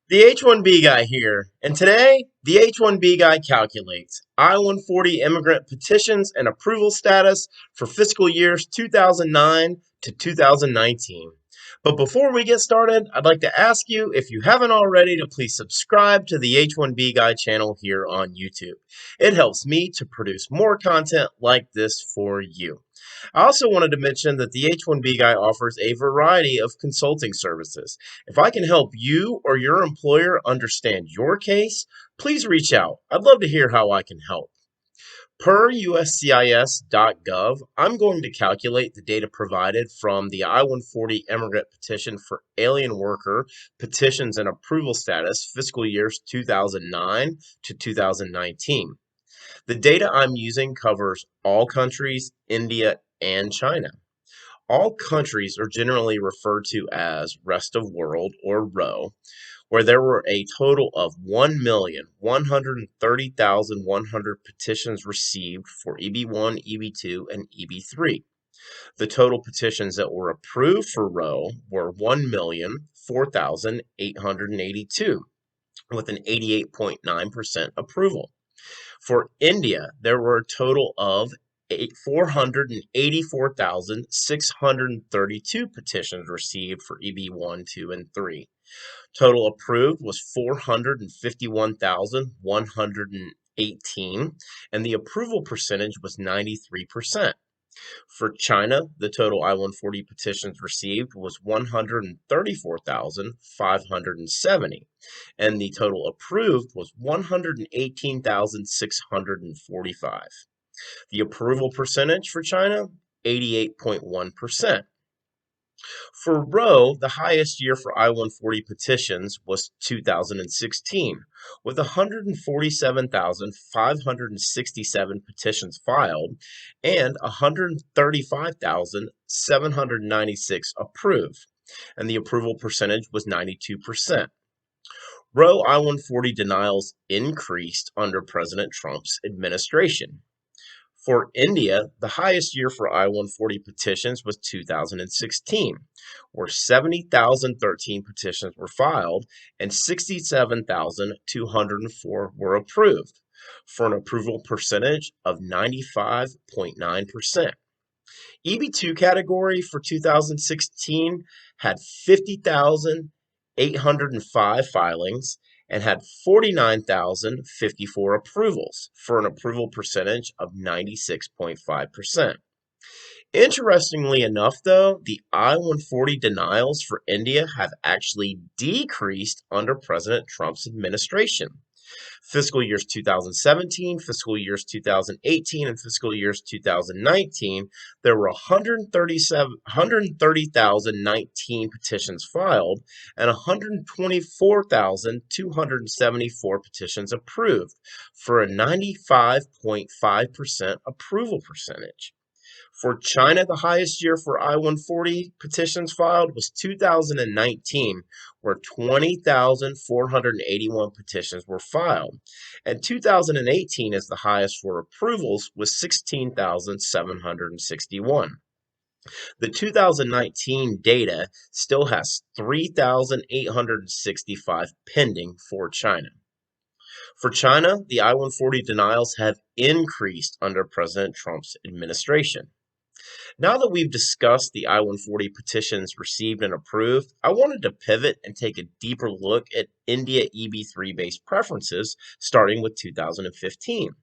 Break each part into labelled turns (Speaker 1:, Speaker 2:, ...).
Speaker 1: The H1B Guy here, and today the H1B Guy calculates I-140 Immigrant Petitions and Approval Status for fiscal years 2009 to 2019. But before we get started, I'd like to ask you, if you haven't already, to please subscribe to the H1B Guy channel here on YouTube. It helps me to produce more content like this for you. I also wanted to mention that the H1B Guy offers a variety of consulting services. If I can help you or your employer understand your case, please reach out. I'd love to hear how I can help. Per USCIS.gov, I'm going to calculate the data provided from the I-140 Immigrant Petition for Alien Worker Petitions and Approval Status fiscal years 2009 to 2019. The data I'm using covers all countries, India, and China. All countries are generally referred to as Rest of World or ROW, where there were a total of 1,130,100 petitions received for EB1, EB2, and EB3. The total petitions that were approved for ROW were 1,004,882, with an 88.9% approval. For India, there were a total of 484,632 petitions received for EB1, 2, and 3. Total approved was 451,118, and the approval percentage was 93%. For China, the total I-140 petitions received was 134,570, and the total approved was 118,645. The approval percentage for China, 88.1%. For ROW, the highest year for I-140 petitions was 2016, with 147,567 petitions filed and 135,796 approved, and the approval percentage was 92%. ROW I-140 denials increased under President Trump's administration. For India, the highest year for I-140 petitions was 2016, where 70,013 petitions were filed and 67,204 were approved, for an approval percentage of 95.9%. EB2 category for 2016 had 50,805 filings and had 49,054 approvals, for an approval percentage of 96.5%. Interestingly enough, though, the I-140 denials for India have actually decreased under President Trump's administration. Fiscal years 2017, fiscal years 2018, and fiscal years 2019, there were 130,019 petitions filed and 124,274 petitions approved, for a 95.5% approval percentage. For China, the highest year for I-140 petitions filed was 2019, where 20,481 petitions were filed, and 2018 is the highest for approvals with 16,761. The 2019 data still has 3,865 pending for China. For China, the I-140 denials have increased under President Trump's administration. Now that we've discussed the I-140 petitions received and approved, I wanted to pivot and take a deeper look at India EB3-based preferences, starting with 2015.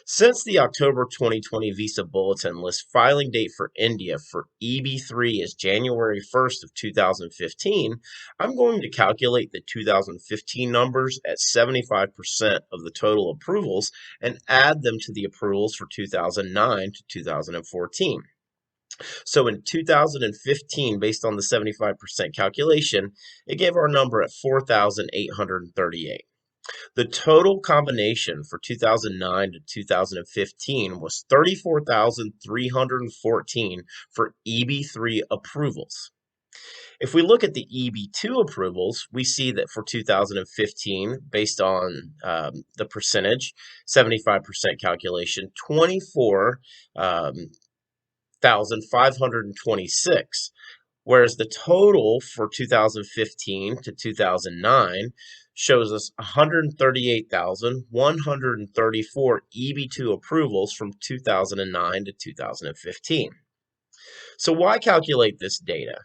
Speaker 1: Since the October 2020 Visa Bulletin lists filing date for India for EB3 is January 1st of 2015, I'm going to calculate the 2015 numbers at 75% of the total approvals and add them to the approvals for 2009 to 2014. So in 2015, based on the 75% calculation, it gave our number at 4,838. The total combination for 2009 to 2015 was 34,314 for EB3 approvals. If we look at the EB2 approvals, we see that for 2015, based on the percentage, 75% calculation, 24,526 whereas the total for 2015 to 2009 shows us 138,134 EB2 approvals from 2009 to 2015. So why calculate this data?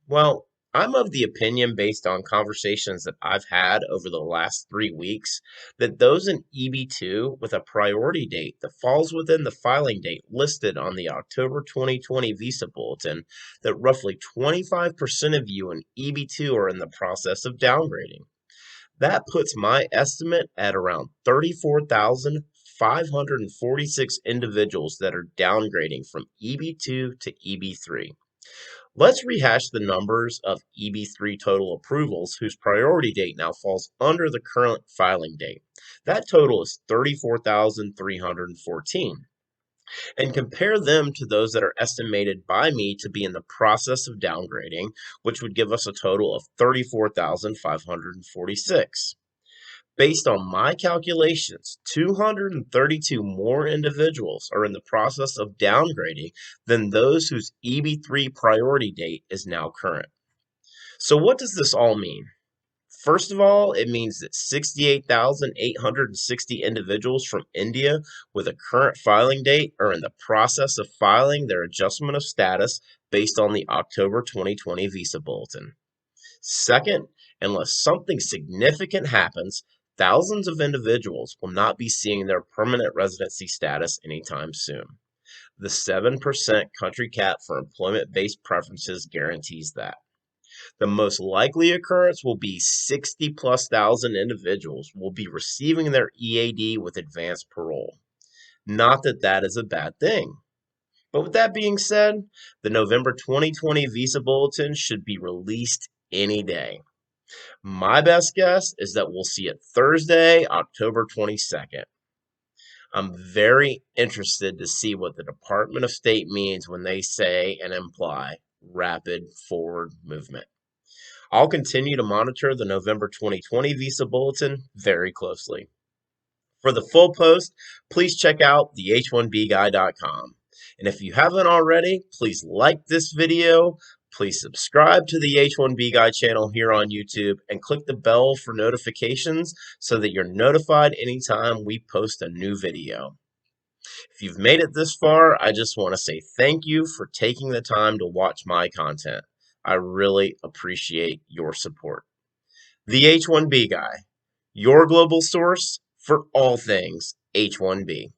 Speaker 1: Well, I'm of the opinion, based on conversations that I've had over the last 3 weeks, that those in EB2 with a priority date that falls within the filing date listed on the October 2020 Visa Bulletin, that roughly 25% of you in EB2 are in the process of downgrading. That puts my estimate at around 34,546 individuals that are downgrading from EB2 to EB3. Let's rehash the numbers of EB3 total approvals whose priority date now falls under the current filing date. That total is 34,314. And compare them to those that are estimated by me to be in the process of downgrading, which would give us a total of 34,546. Based on my calculations, 232 more individuals are in the process of downgrading than those whose EB3 priority date is now current. So what does this all mean? First of all, it means that 68,860 individuals from India with a current filing date are in the process of filing their adjustment of status based on the October 2020 Visa Bulletin. Second, unless something significant happens, thousands of individuals will not be seeing their permanent residency status anytime soon. The 7% country cap for employment-based preferences guarantees that. The most likely occurrence will be 60 plus thousand individuals will be receiving their EAD with advanced parole. Not that that is a bad thing. But with that being said, the November 2020 Visa Bulletin should be released any day. My best guess is that we'll see it Thursday, October 22nd. I'm very interested to see what the Department of State means when they say and imply rapid forward movement. I'll continue to monitor the November 2020 Visa Bulletin very closely. For the full post, please check out the H1BGuy.com. And if you haven't already, please like this video, please subscribe to the H1B Guy channel here on YouTube, and click the bell for notifications so that you're notified anytime we post a new video. If you've made it this far, I just want to say thank you for taking the time to watch my content. I really appreciate your support. The H1B Guy, your global source for all things H1B.